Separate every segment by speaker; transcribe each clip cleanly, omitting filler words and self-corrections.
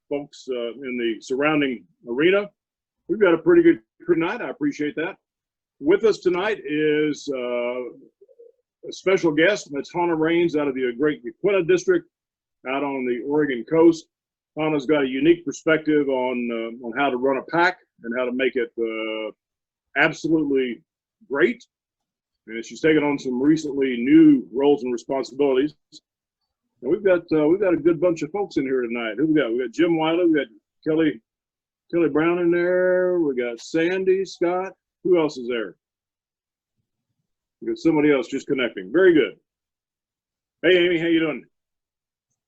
Speaker 1: folks in the surrounding arena. We've got a pretty good crew tonight. I appreciate that. With us tonight is a special guest. That's Hannah Rains out of the great Yaquina district out on the Oregon coast. Hannah's got a unique perspective on how to run a pack and how to make it absolutely great. And she's taken on some recently new roles and responsibilities. And we've got a good bunch of folks in here tonight. Who we got? We got Jim Wiley. We got Kelly Brown in there. We got Sandy Scott. Who else is there? We got somebody else just connecting. Very good. Hey, Amy, how you doing?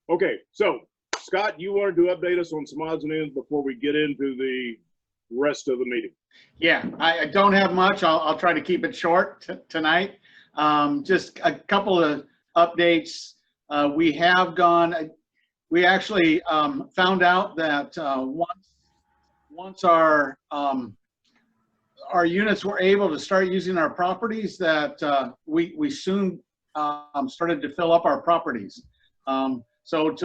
Speaker 1: Okay, so Scott, you wanted to update us on some odds and ends before we get into the rest of the meeting.
Speaker 2: Yeah, I don't have much. I'll try to keep it short tonight. Just a couple of updates. We actually found out that once our units were able to start using our properties, that we soon started to fill up our properties. So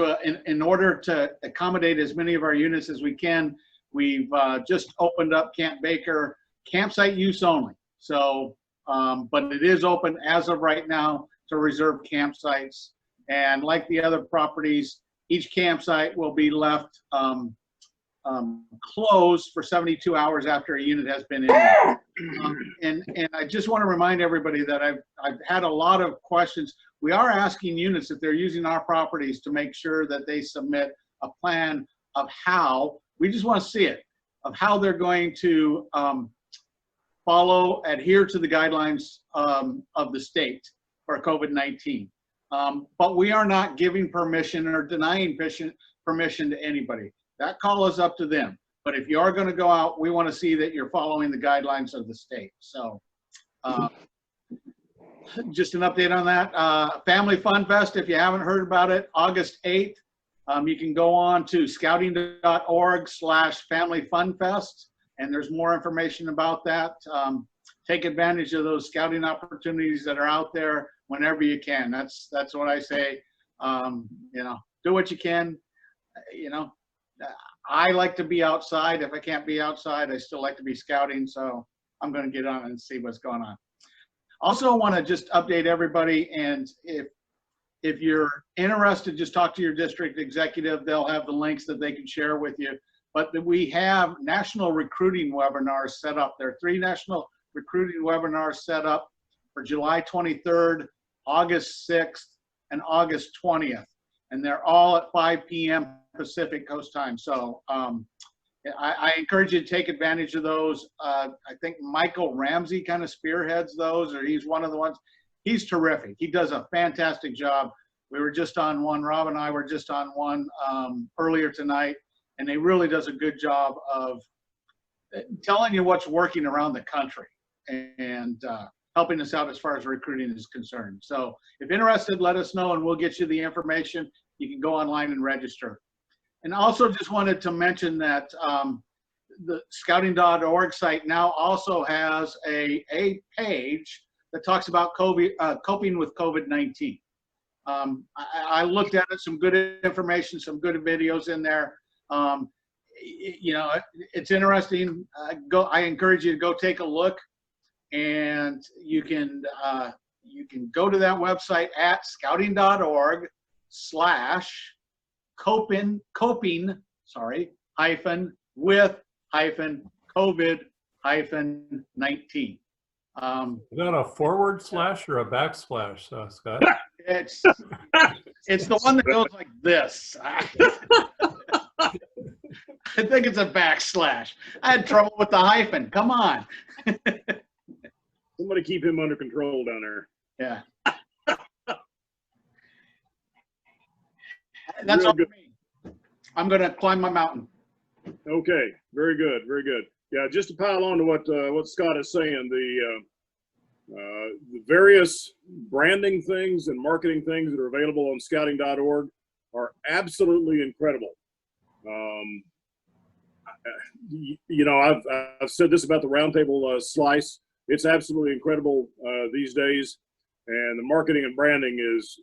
Speaker 2: in order to accommodate as many of our units as we can, we've just opened up Camp Baker, campsite use only. So, but it is open as of right now to reserve campsites. And like the other properties, each campsite will be left closed for 72 hours after a unit has been in there. And I just want to remind everybody that I've had a lot of questions. We are asking units, if they're using our properties, to make sure that they submit a plan of how, we just want to see it, of how they're going to adhere to the guidelines of the state for COVID-19. But we are not giving permission or denying permission to anybody. That call is up to them. But if you are going to go out, we want to see that you're following the guidelines of the state. So just an update on that. Family Fun Fest, if you haven't heard about it, August 8th. You can go on to scouting.org/familyfunfest, and there's more information about that. Take advantage of those scouting opportunities that are out there whenever you can. That's what I say. Do what you can. I like to be outside. If I can't be outside, I still like to be scouting. So I'm going to get on and see what's going on. Also want to just update everybody, and if you're interested, just talk to your district executive. They'll have the links that they can share with you. But we have national recruiting webinars set up. There are 3 national recruiting webinars set up for July 23rd, August 6th, and August 20th. And they're all at 5 p.m. Pacific Coast time. So I encourage you to take advantage of those. I think Michael Ramsey kind of spearheads those, or he's one of the ones. He's terrific. He does a fantastic job. We were just on one, Rob and I were just on one earlier tonight, and he really does a good job of telling you what's working around the country and helping us out as far as recruiting is concerned. So if interested, let us know and we'll get you the information. You can go online and register. And also just wanted to mention that the scouting.org site now also has a page that talks about coping with COVID-19. I looked at it, some good information, some good videos in there. It's interesting. I encourage you to go take a look, and you can go to that website at scouting.org/coping -with-COVID-19.
Speaker 3: Is that a forward slash or a backslash, Scott?
Speaker 2: It's the one that goes like this. I think it's a backslash. I had trouble with the hyphen. Come on.
Speaker 1: Somebody keep him under control down there.
Speaker 2: Yeah. That's all for me. I'm going to climb my mountain.
Speaker 1: Okay, very good, very good. Yeah, just to pile on to what Scott is saying, the various branding things and marketing things that are available on scouting.org are absolutely incredible. I've said this about the Roundtable slice. It's absolutely incredible these days, and the marketing and branding is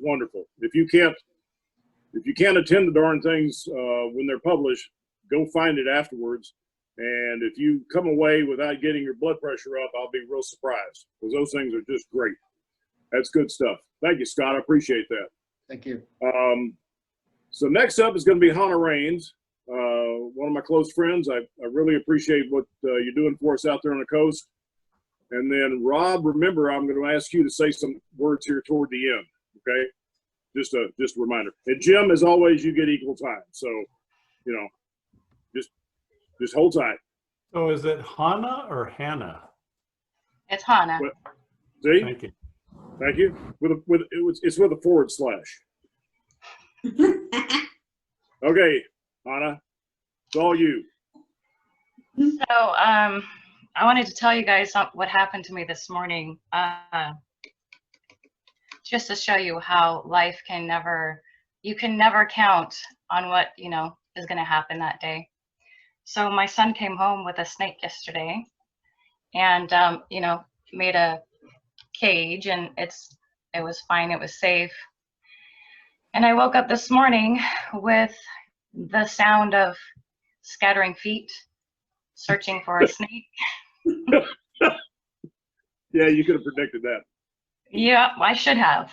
Speaker 1: wonderful. If you can't if you can't attend the darn things when they're published, go find it afterwards. And if you come away without getting your blood pressure up, I'll be real surprised, because those things are just great. That's good stuff. Thank you, Scott. I appreciate that.
Speaker 2: Thank you.
Speaker 1: So next up is going to be Hannah Raines, one of my close friends. I really appreciate what you're doing for us out there on the coast. And then Rob, remember, I'm going to ask you to say some words here toward the end. Okay, just a reminder. And Jim, as always, you get equal time. So, you know, just hold tight.
Speaker 3: So is it Hannah or Hannah?
Speaker 4: It's Hannah.
Speaker 1: See?
Speaker 3: Thank you.
Speaker 1: Thank you. It's with a forward slash. Okay, Hannah, it's all you.
Speaker 4: So I wanted to tell you guys what happened to me this morning, just to show you how life you can never count on what, you know, is going to happen that day. So my son came home with a snake yesterday, and you know, made a cage, and it was fine, it was safe. And I woke up this morning with the sound of scattering feet, searching for a snake.
Speaker 1: Yeah, you could have predicted that.
Speaker 4: Yeah, I should have.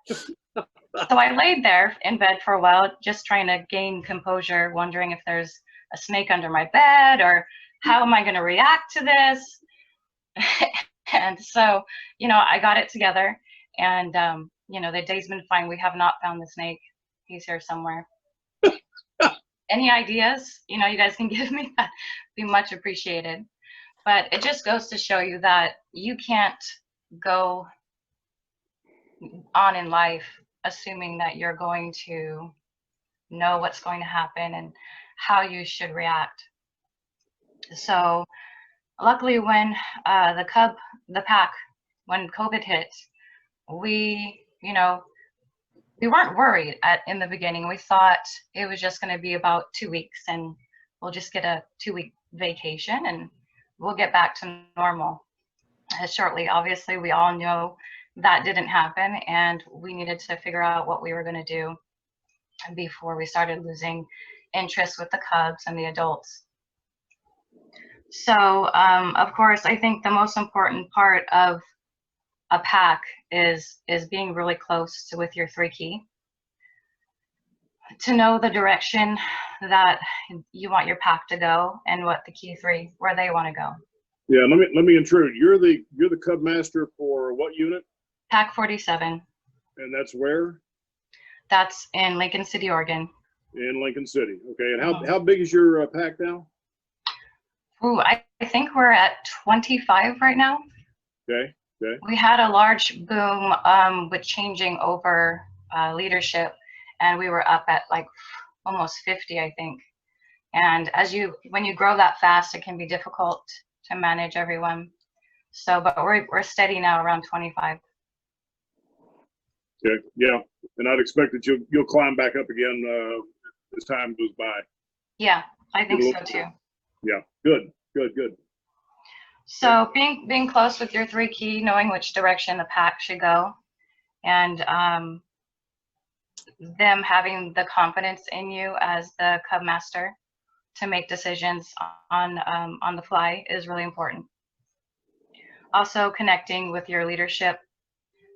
Speaker 4: So I laid there in bed for a while, just trying to gain composure, wondering if there's a snake under my bed, or how am I going to react to this? And so, you know, I got it together, and you know, the day's been fine. We have not found the snake. He's here somewhere. Any ideas, you know, you guys can give me? That be much appreciated. But it just goes to show you that you can't go on in life assuming that you're going to know what's going to happen and how you should react. So luckily, when the pack, when COVID hit, we weren't worried in the beginning. We thought it was just going to be about 2 weeks, and we'll just get a 2-week vacation and we'll get back to normal shortly. Obviously, we all know that didn't happen, and we needed to figure out what we were going to do before we started losing interest with the cubs and the adults. So, of course, I think the most important part of a pack is being really close with your 3 key, to know the direction that you want your pack to go, and what the key 3, where they want to go.
Speaker 1: Yeah, let me intrude. You're the Cubmaster for what unit?
Speaker 4: Pack 47.
Speaker 1: And that's where?
Speaker 4: That's in Lincoln City, Oregon.
Speaker 1: In Lincoln City. Okay. And how big is your pack now?
Speaker 4: Ooh, I think we're at 25 right now.
Speaker 1: Okay. Okay.
Speaker 4: We had a large boom with changing over leadership, and we were up at like almost 50, I think. And when you grow that fast, it can be difficult to manage everyone. So, but we're steady now around 25.
Speaker 1: Okay. Yeah. And I'd expect that you'll climb back up again as time goes by.
Speaker 4: Yeah, I think so too.
Speaker 1: Yeah. Good. Good. Good.
Speaker 4: So being close with your 3 key, knowing which direction the pack should go, and them having the confidence in you as the Cubmaster to make decisions on the fly is really important. Also, connecting with your leadership,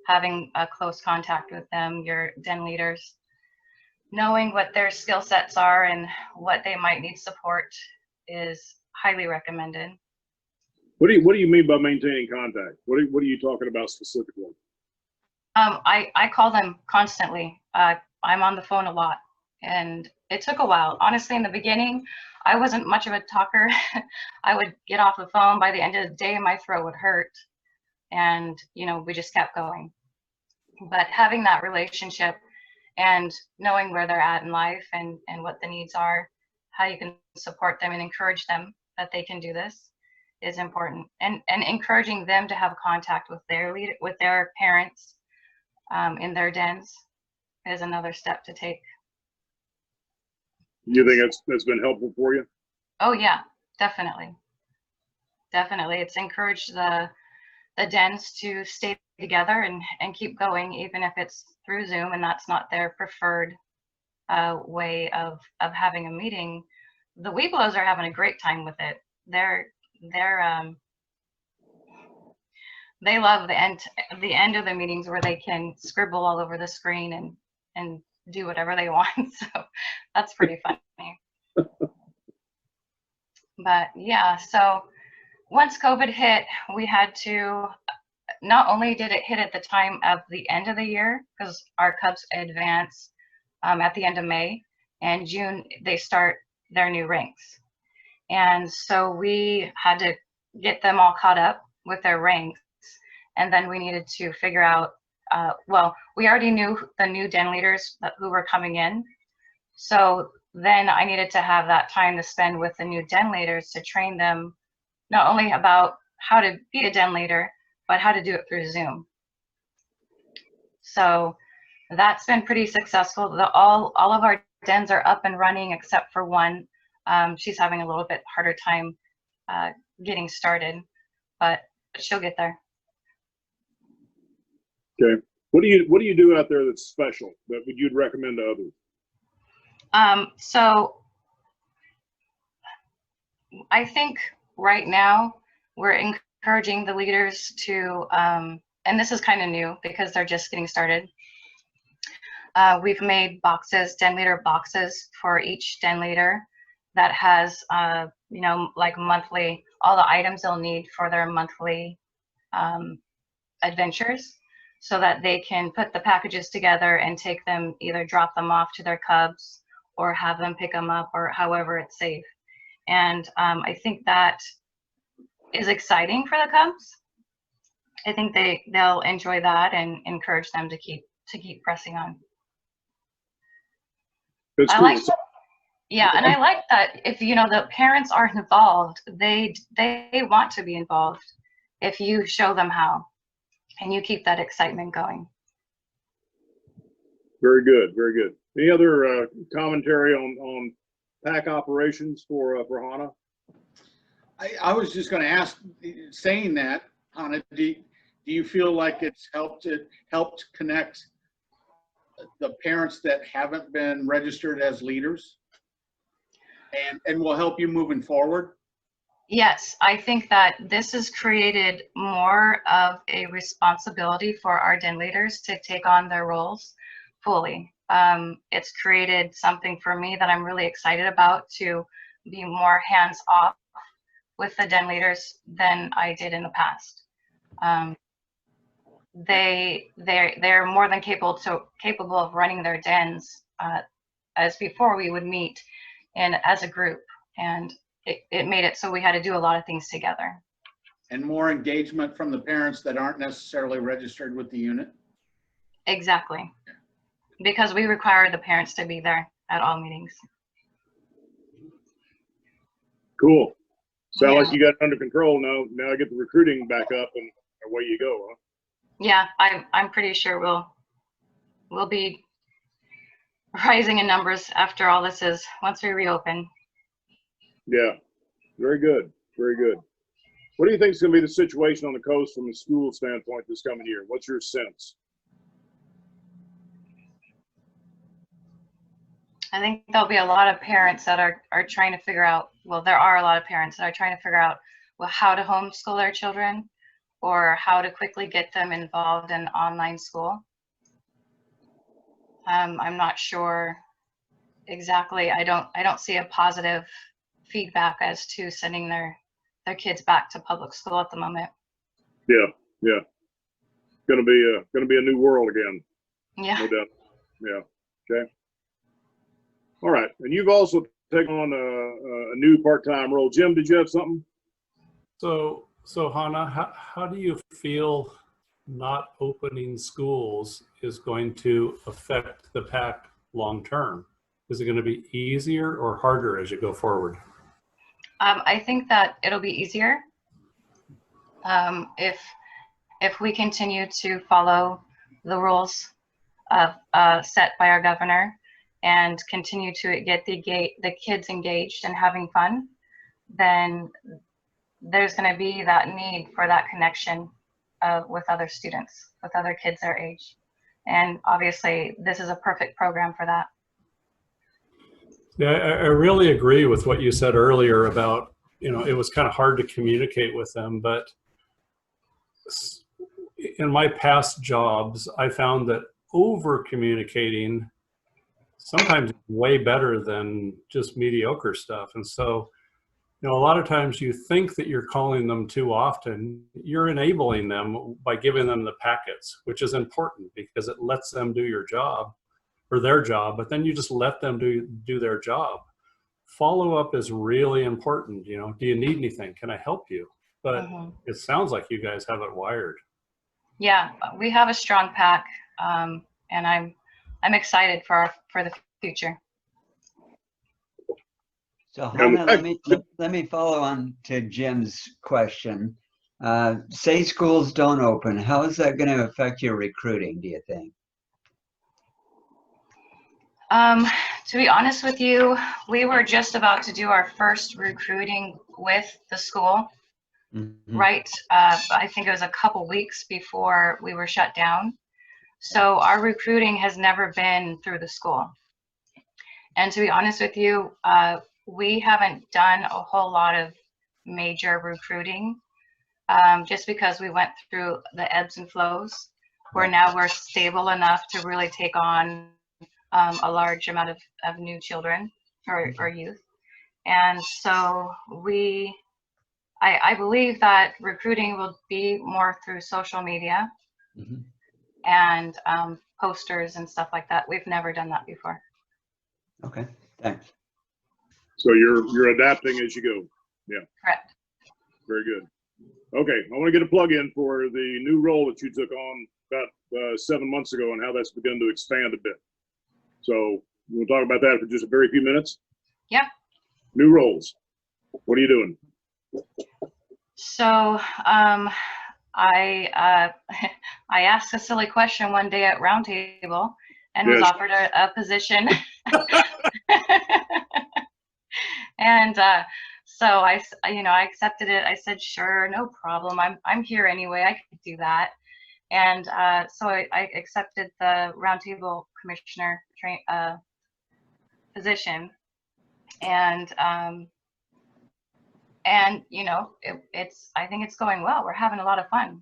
Speaker 4: having a close contact with them, your den leaders, knowing what their skill sets are and what they might need support is highly recommended.
Speaker 1: What do you mean by maintaining contact? What are you talking about specifically?
Speaker 4: I call them constantly. I'm on the phone a lot, and it took a while. Honestly, in the beginning, I wasn't much of a talker. I would get off the phone. By the end of the day, my throat would hurt, and you know, we just kept going. But having that relationship and knowing where they're at in life and what the needs are, how you can support them and encourage them that they can do this is important. And encouraging them to have contact with their parents in their dens is another step to take.
Speaker 1: You think that's been helpful for you?
Speaker 4: Oh yeah, definitely. Definitely. It's encouraged the dens to stay together and keep going, even if it's through Zoom and that's not their preferred way of having a meeting. The Weeblos are having a great time with it. They love the end of the meetings where they can scribble all over the screen and do whatever they want. So that's pretty funny. But yeah, so once COVID hit, we had to, not only did it hit at the time of the end of the year, because our Cubs advance at the end of May, and June they start their new ranks. And so we had to get them all caught up with their ranks. And then we needed to figure out, well, we already knew the new den leaders who were coming in. So then I needed to have that time to spend with the new den leaders to train them not only about how to be a den leader, but how to do it through Zoom. So that's been pretty successful. All of our dens are up and running except for one. She's having a little bit harder time getting started, but she'll get there.
Speaker 1: Okay. What do you do out there that's special that you'd recommend to others?
Speaker 4: So I think right now we're encouraging the leaders to, and this is kind of new because they're just getting started. We've made boxes, den leader boxes for each den leader that has, you know, like monthly, all the items they'll need for their monthly adventures, so that they can put the packages together and take them, either drop them off to their Cubs or have them pick them up, or however it's safe. And I think that is exciting for the Cubs. I think they'll enjoy that and encourage them to keep pressing on.
Speaker 1: That's
Speaker 4: I
Speaker 1: cool.
Speaker 4: like that. Yeah, and I like that if, you know, the parents are involved, they want to be involved if you show them how and you keep that excitement going.
Speaker 1: Very good, very good. Any other commentary on pack operations for Hannah?
Speaker 2: I was just going to ask, saying that, Hannah, do you feel like it's helped connect the parents that haven't been registered as leaders, and will help you moving forward?
Speaker 4: Yes, I think that this has created more of a responsibility for our den leaders to take on their roles fully. It's created something for me that I'm really excited about, to be more hands-off with the den leaders than I did in the past. They're more than capable of running their dens as before we would meet as a group, and it made it so we had to do a lot of things together.
Speaker 2: And more engagement from the parents that aren't necessarily registered with the unit?
Speaker 4: Exactly. Because we require the parents to be there at all meetings.
Speaker 1: Cool. Sound
Speaker 4: Yeah.
Speaker 1: like you got it under control now. Now I get the recruiting back up and away you go, huh?
Speaker 4: Yeah, I'm pretty sure we'll be rising in numbers after all this is, once we reopen.
Speaker 1: Yeah, very good, very good. What do you think is going to be the situation on the coast from a school standpoint this coming year? What's your sense?
Speaker 4: I think there'll be a lot of parents that are trying to figure out, well, there are a lot of parents that are trying to figure out, well, how to homeschool their children or how to quickly get them involved in online school. I'm not sure exactly. I don't see a positive feedback as to sending their kids back to public school at the moment.
Speaker 1: Yeah, yeah. Gonna be a new world again.
Speaker 4: Yeah.
Speaker 1: No doubt. Yeah. Okay. All right. And you've also taken on a new part-time role. Jim, did you have something?
Speaker 3: So Hannah, how do you feel not opening schools is going to affect the PAC long term? Is it going to be easier or harder as you go forward?
Speaker 4: I think that it'll be easier if we continue to follow the rules set by our governor and continue to get the kids engaged and having fun. Then there's going to be that need for that connection with other students, with other kids their age. And obviously, this is a perfect program for that.
Speaker 3: Yeah, I really agree with what you said earlier about, it was kind of hard to communicate with them, but in my past jobs, I found that over communicating sometimes way better than just mediocre stuff. And so, a lot of times you think that you're calling them too often. You're enabling them by giving them the packets, which is important because it lets them do your job or their job, but then you just let them do their job. Follow up is really important. Do you need anything? Can I help you? But it sounds like you guys have it wired.
Speaker 4: Yeah, we have a strong pack, and I'm excited for the future.
Speaker 5: So Hannah, let me follow on to Jim's question. Say schools don't open, how is that going to affect your recruiting, do you think?
Speaker 4: To be honest with you, we were just about to do our first recruiting with the school, right? I think it was a couple weeks before we were shut down. So our recruiting has never been through the school. And to be honest with you, we haven't done a whole lot of major recruiting just because we went through the ebbs and flows, where now we're stable enough to really take on a large amount of new children or youth. And so I believe that recruiting will be more through social media and posters and stuff like that. We've never done that before.
Speaker 5: Okay, thanks.
Speaker 1: So you're adapting as you go. Yeah.
Speaker 4: Correct.
Speaker 1: Very good. Okay, I want to get a plug in for the new role that you took on about 7 months ago and how that's begun to expand a bit. So we'll talk about that for just a very few minutes.
Speaker 4: Yeah.
Speaker 1: New roles. What are you doing?
Speaker 4: So I asked a silly question one day at Roundtable and was offered a position. And so I accepted it. I said, sure, no problem. I'm here anyway. I could do that. And so I accepted the Roundtable Commissioner position. And I think it's going well. We're having a lot of fun.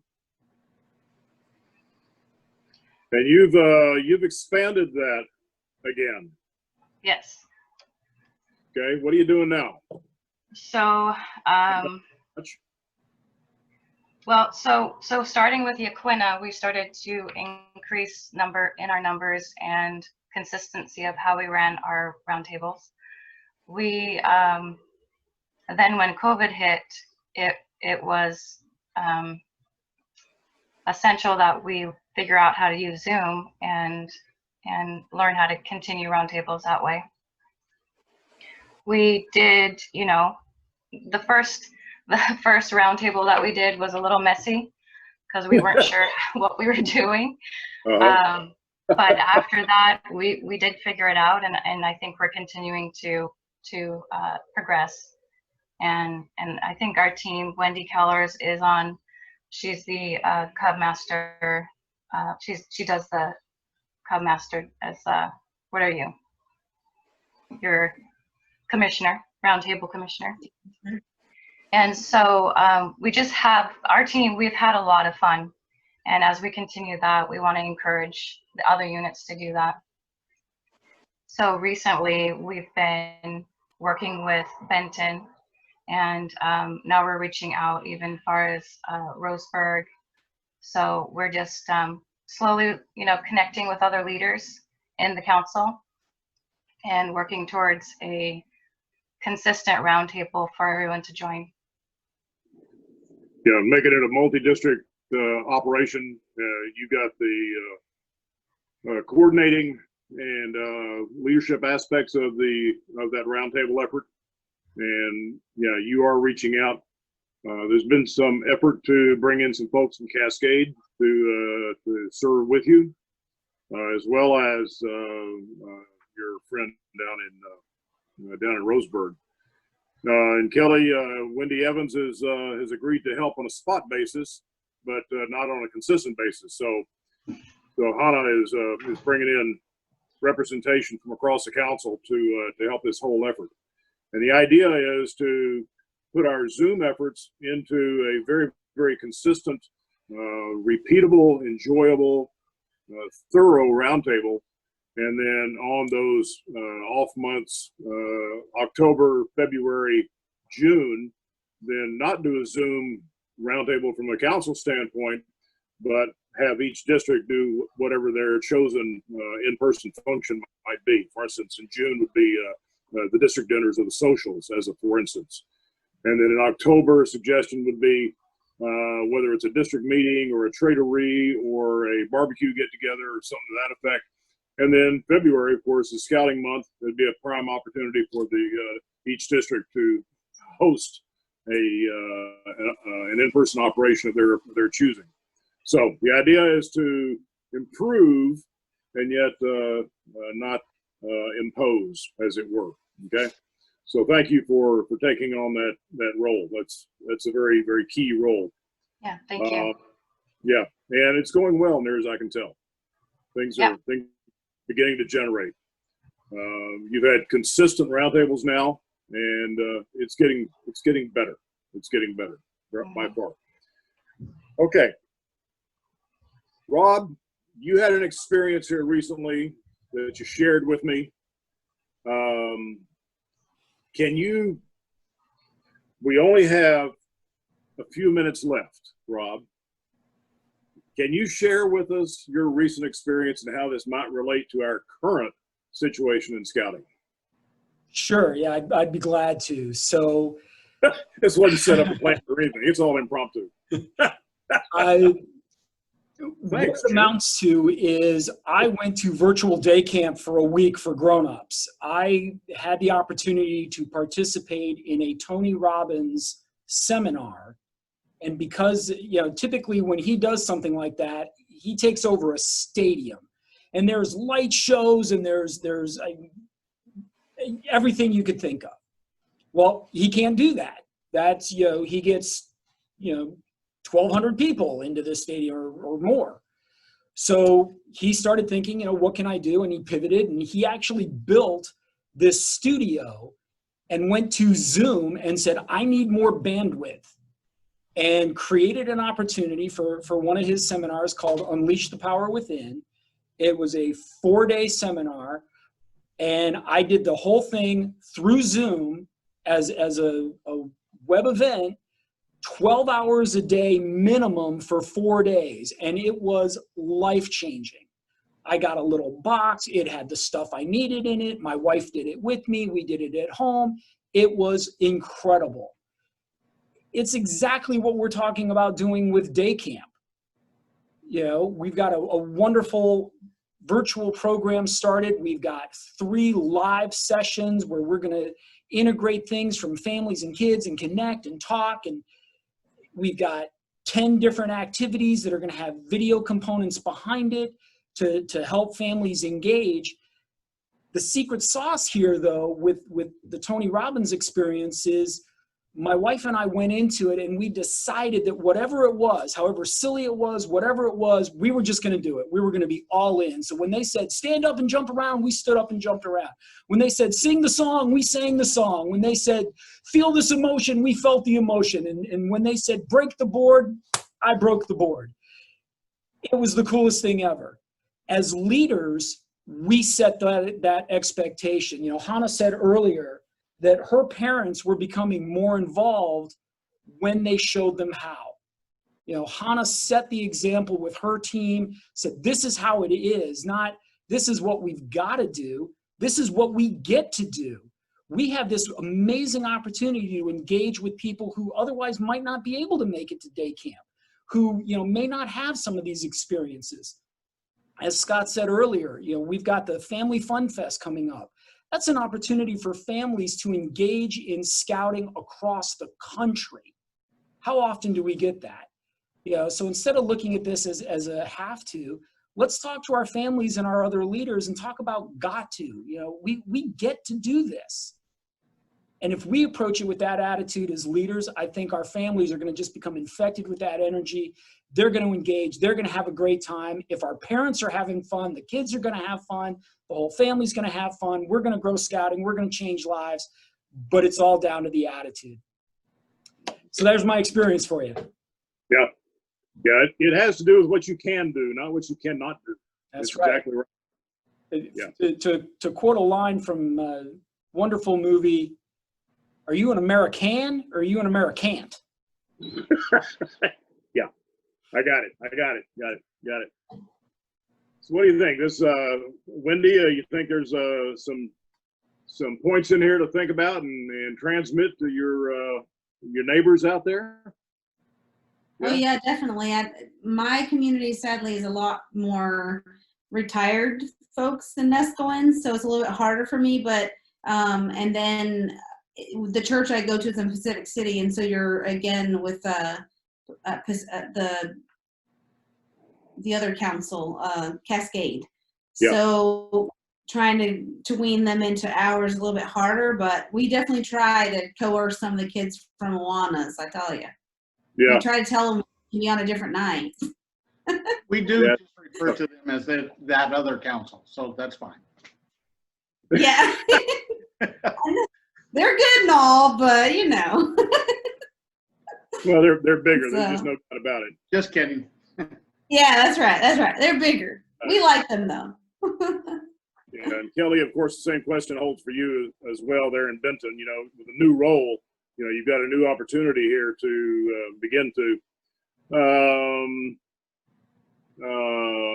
Speaker 1: And you've expanded that again.
Speaker 4: Yes.
Speaker 1: Okay, what are you doing now?
Speaker 4: So well, so starting with Yaquina, we started to increase in our numbers and consistency of how we ran our roundtables. We then when COVID hit, it was essential that we figure out how to use Zoom and learn how to continue roundtables that way. We did, the first roundtable that we did was a little messy because we weren't sure what we were doing. But after that, we did figure it out, and I think we're continuing to progress. And I think our team, Wendy Kellers, is on. She's the Cubmaster. She does the Cubmaster as what are you? Your commissioner, Roundtable Commissioner. And so we just have our team. We've had a lot of fun, and as we continue that, we want to encourage the other units to do that. So recently, we've been working with Benton, and now we're reaching out even far as Roseburg. So we're just slowly, connecting with other leaders in the council and working towards a consistent roundtable for everyone to join.
Speaker 1: Yeah, making it a multi-district operation. You got the coordinating and leadership aspects of that roundtable effort, and yeah, you are reaching out. There's been some effort to bring in some folks from Cascade to serve with you, as well as your friend down in Roseburg. And Kelly, Wendy Evans has agreed to help on a spot basis, but not on a consistent basis. So Hannah is bringing in representation from across the council to help this whole effort. And the idea is to put our Zoom efforts into a very, very consistent, repeatable, enjoyable, thorough roundtable. And then on those off months, October, February, June, then not do a Zoom roundtable from a council standpoint, but have each district do whatever their chosen in-person function might be. For instance, in June would be the district dinners of the socials, as a for instance. And then in October, a suggestion would be whether it's a district meeting or a traderie or a barbecue get-together or something to that effect. And then February, of course, is scouting month. It'd be a prime opportunity for each district to host an in-person operation of their choosing. So the idea is to improve and yet not impose, as it were. Okay. So thank you for taking on that role. That's a very, very key role.
Speaker 4: Yeah, thank you.
Speaker 1: Yeah, and it's going well, near as I can tell. Things are beginning to generate. You've had consistent roundtables now, and it's getting better. It's getting better by far. Okay, Rob, you had an experience here recently that you shared with me. We only have a few minutes left, Rob. Can you share with us your recent experience and how this might relate to our current situation in scouting?
Speaker 6: Sure, yeah, I'd be glad to. So
Speaker 1: this wasn't set up a plan or anything. It's all impromptu.
Speaker 6: What it amounts to is I went to virtual day camp for a week for grown-ups. I had the opportunity to participate in a Tony Robbins seminar. And because, typically when he does something like that, he takes over a stadium. And there's light shows and there's everything you could think of. Well, he can't do that. That's, he gets, 1,200 people into this stadium or more. So he started thinking, what can I do? And he pivoted and he actually built this studio and went to Zoom and said, I need more bandwidth, and created an opportunity for one of his seminars called Unleash the Power Within. It was a 4-day seminar, and I did the whole thing through Zoom as a web event, 12 hours a day minimum for 4 days, and it was life-changing. I got a little box. It had the stuff I needed in it. My wife did it with me. We did it at home. It was incredible. It's exactly what we're talking about doing with day camp. We've got a wonderful virtual program started. We've got 3 live sessions where we're going to integrate things from families and kids and connect and talk. And we've got 10 different activities that are going to have video components behind it to help families engage. The secret sauce here, though, with the Tony Robbins experience is my wife and I went into it and we decided that whatever it was, however silly it was, whatever it was, we were just going to do it. We were going to be all in. So when they said, stand up and jump around, we stood up and jumped around. When they said, sing the song, we sang the song. When they said, feel this emotion, we felt the emotion. And when they said, break the board, I broke the board. It was the coolest thing ever. As leaders, we set that expectation. Hannah said earlier that her parents were becoming more involved when they showed them how. Hannah set the example with her team, said this is how it is, not this is what we've got to do. This is what we get to do. We have this amazing opportunity to engage with people who otherwise might not be able to make it to day camp, who may not have some of these experiences. As Scott said earlier, we've got the Family Fun Fest coming up. That's an opportunity for families to engage in scouting across the country. How often do we get that? So instead of looking at this as a have to, let's talk to our families and our other leaders and talk about got to. We get to do this. And if we approach it with that attitude as leaders, I think our families are going to just become infected with that energy. They're going to engage. They're going to have a great time. If our parents are having fun, the kids are going to have fun. The whole family's going to have fun. We're going to grow scouting. We're going to change lives. But it's all down to the attitude. So there's my experience for you.
Speaker 1: Yeah. Yeah. It has to do with what you can do, not what you cannot do.
Speaker 6: That's right.
Speaker 1: Exactly right. Yeah.
Speaker 6: To quote a line from a wonderful movie, are you an American or are you an Americant?
Speaker 1: Yeah. I got it. Got it. So what do you think? This, Wendy, you think there's some points in here to think about and transmit to your neighbors out there?
Speaker 7: Oh yeah, definitely. My community sadly is a lot more retired folks than Nescoins, so it's a little bit harder for me. But and then the church I go to is in Pacific City, and so you're again with the other council, Cascade.
Speaker 1: Yeah.
Speaker 7: So trying to wean them into ours is a little bit harder, but we definitely try to coerce some of the kids from Awana's, I tell you.
Speaker 1: Yeah.
Speaker 7: We try to tell them to be on a different night.
Speaker 2: We do
Speaker 1: Yeah.
Speaker 2: just refer to them as that other council, so that's fine.
Speaker 7: Yeah. They're good and all, but you know.
Speaker 1: Well, they're bigger.
Speaker 7: So,
Speaker 1: There's just no doubt about it.
Speaker 2: Just kidding.
Speaker 7: yeah, that's right. That's right. They're bigger. We like them though.
Speaker 1: Yeah, and Kelly, of course, the same question holds for you as well there in Benton. You know, with a new role, you know, you've got a new opportunity here to begin to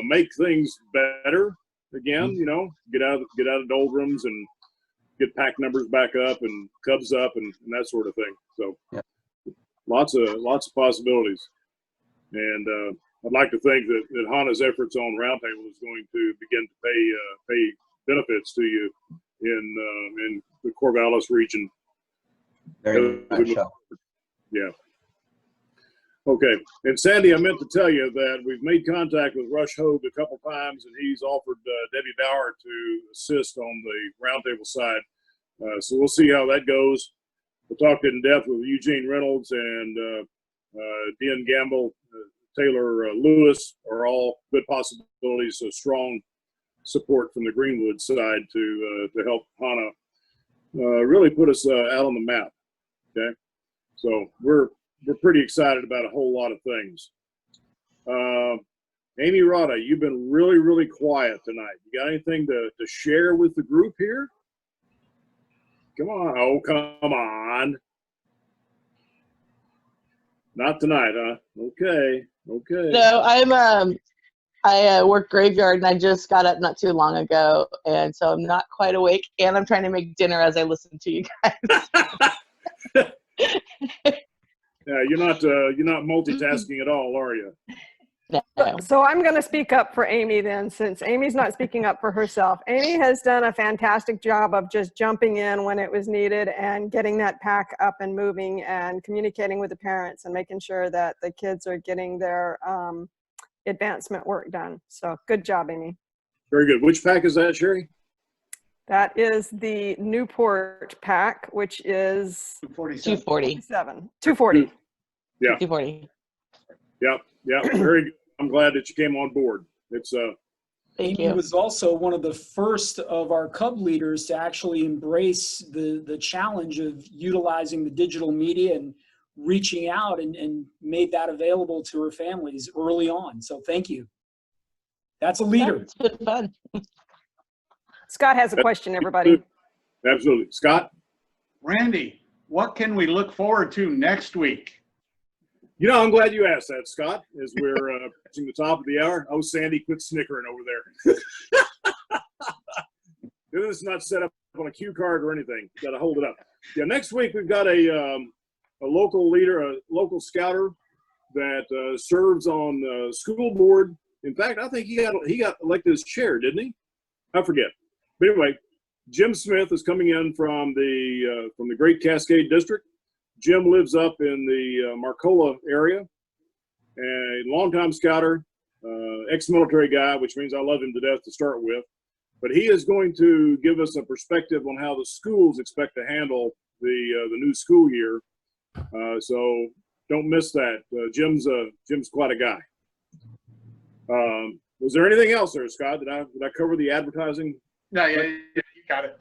Speaker 1: make things better again. You know, get out of doldrums and get pack numbers back up and cubs up and that sort of thing. So,
Speaker 5: yeah.
Speaker 1: lots of possibilities. And I'd like to think that Hana's efforts on Roundtable is going to begin to pay benefits to you in the Corvallis region.
Speaker 5: Very much so.
Speaker 1: Yeah. Okay. And Sandy, I meant to tell you that we've made contact with Rush Hogue a couple times, and he's offered Debbie Bauer to assist on the Roundtable side. So we'll see how that goes. We'll talk in depth with Eugene Reynolds and Dean Gamble, Taylor Lewis are all good possibilities. So strong support from the Greenwood side to help Hana really put us out on the map. Okay, so we're pretty excited about a whole lot of things. Amy Rada, you've been really quiet tonight. You got anything to share with the group here? Come on, oh come on. Not tonight, huh? Okay.
Speaker 8: No, I work graveyard and I just got up not too long ago, and so I'm not quite awake, and I'm trying to make dinner as I listen to you guys.
Speaker 1: Yeah, you're not multitasking at all, are you?
Speaker 8: No.
Speaker 9: So I'm going to speak up for Amy then, since Amy's not speaking up for herself. Amy has done a fantastic job of just jumping in when it was needed and getting that pack up and moving and communicating with the parents and making sure that the kids are getting their advancement work done. So good job, Amy.
Speaker 1: Very good. Which pack is that, Sherry?
Speaker 9: That is the Newport pack, which is
Speaker 8: 240.
Speaker 9: 240.
Speaker 1: Yeah.
Speaker 8: 240.
Speaker 1: Yeah. Very good. I'm glad that you came on board. It's
Speaker 8: Thank
Speaker 6: Amy
Speaker 8: you.
Speaker 6: was also one of the first of our Cub leaders to actually embrace the challenge of utilizing the digital media and reaching out and made that available to her families early on. So thank you. That's a leader.
Speaker 8: It's been fun.
Speaker 9: Scott has a question, everybody.
Speaker 1: absolutely. Scott?
Speaker 2: Randy, what can we look forward to next week?
Speaker 1: You know, I'm glad you asked that, Scott, as we're approaching the top of the hour. Oh, Sandy, quit snickering over there. This is not set up on a cue card or anything. Got to hold it up. Yeah, next week we've got a local leader, a local scouter that serves on the school board. In fact, I think he got elected as chair, didn't he? I forget. But anyway, Jim Smith is coming in from the Great Cascade District. Jim lives up in the Marcola area, a longtime scouter, ex-military guy, which means I love him to death to start with. But he is going to give us a perspective on how the schools expect to handle the new school year. So don't miss that. Jim's quite a guy. Was there anything else there, Scott? Did I cover the advertising?
Speaker 2: No, yeah, you got it.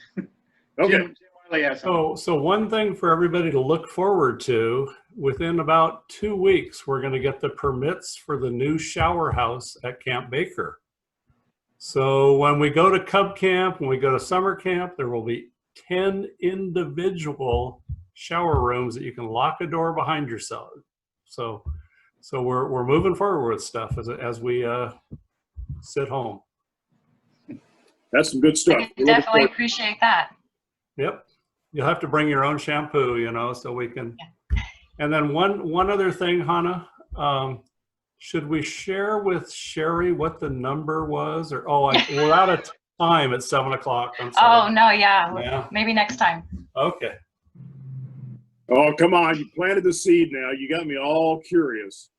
Speaker 1: Okay.
Speaker 2: Jim Wiley has something.
Speaker 3: So one thing for everybody to look forward to, within about 2 weeks, we're going to get the permits for the new shower house at Camp Baker. So when we go to Cub Camp, when we go to summer camp, there will be 10 individual shower rooms that you can lock a door behind yourself. So we're moving forward with stuff as we sit home.
Speaker 1: That's some good stuff.
Speaker 4: I definitely appreciate that.
Speaker 3: Yep. You'll have to bring your own shampoo, you know, so we can. And then one other thing, Hannah, should we share with Sherry what the number was? Or we're out of time at 7 o'clock. I'm sorry.
Speaker 4: Oh no, yeah. Maybe next time.
Speaker 3: Okay.
Speaker 1: Oh, come on. You planted the seed now. You got me all curious.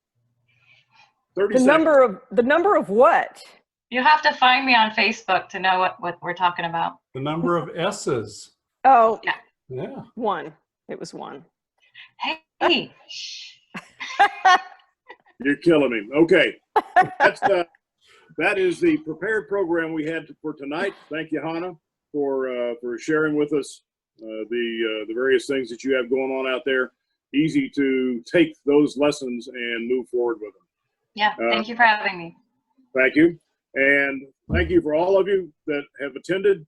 Speaker 1: 30
Speaker 9: The
Speaker 1: seconds.
Speaker 9: number of what?
Speaker 4: You have to find me on Facebook to know what we're talking about.
Speaker 3: The number of S's.
Speaker 9: Oh,
Speaker 3: Yeah.
Speaker 9: 1. It was 1.
Speaker 4: Hey.
Speaker 1: You're killing me. Okay. That is the prepared program we had for tonight. Thank you, Hannah, for sharing with us the various things that you have going on out there. Easy to take those lessons and move forward with them.
Speaker 4: Yeah, thank you for having me.
Speaker 1: Thank you. And thank you for all of you that have attended.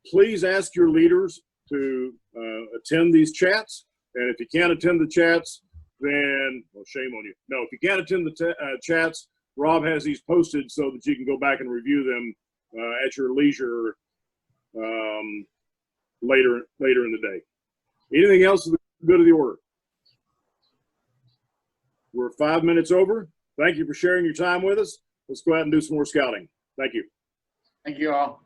Speaker 1: Please ask your leaders to attend these chats. And if you can't attend the chats, then, well, shame on you. No, if you can't attend the chats, Rob has these posted so that you can go back and review them at your leisure later in the day. Anything else to the good of the order? We're 5 minutes over. Thank you for sharing your time with us. Let's go out and do some more scouting. Thank you.
Speaker 2: Thank you all.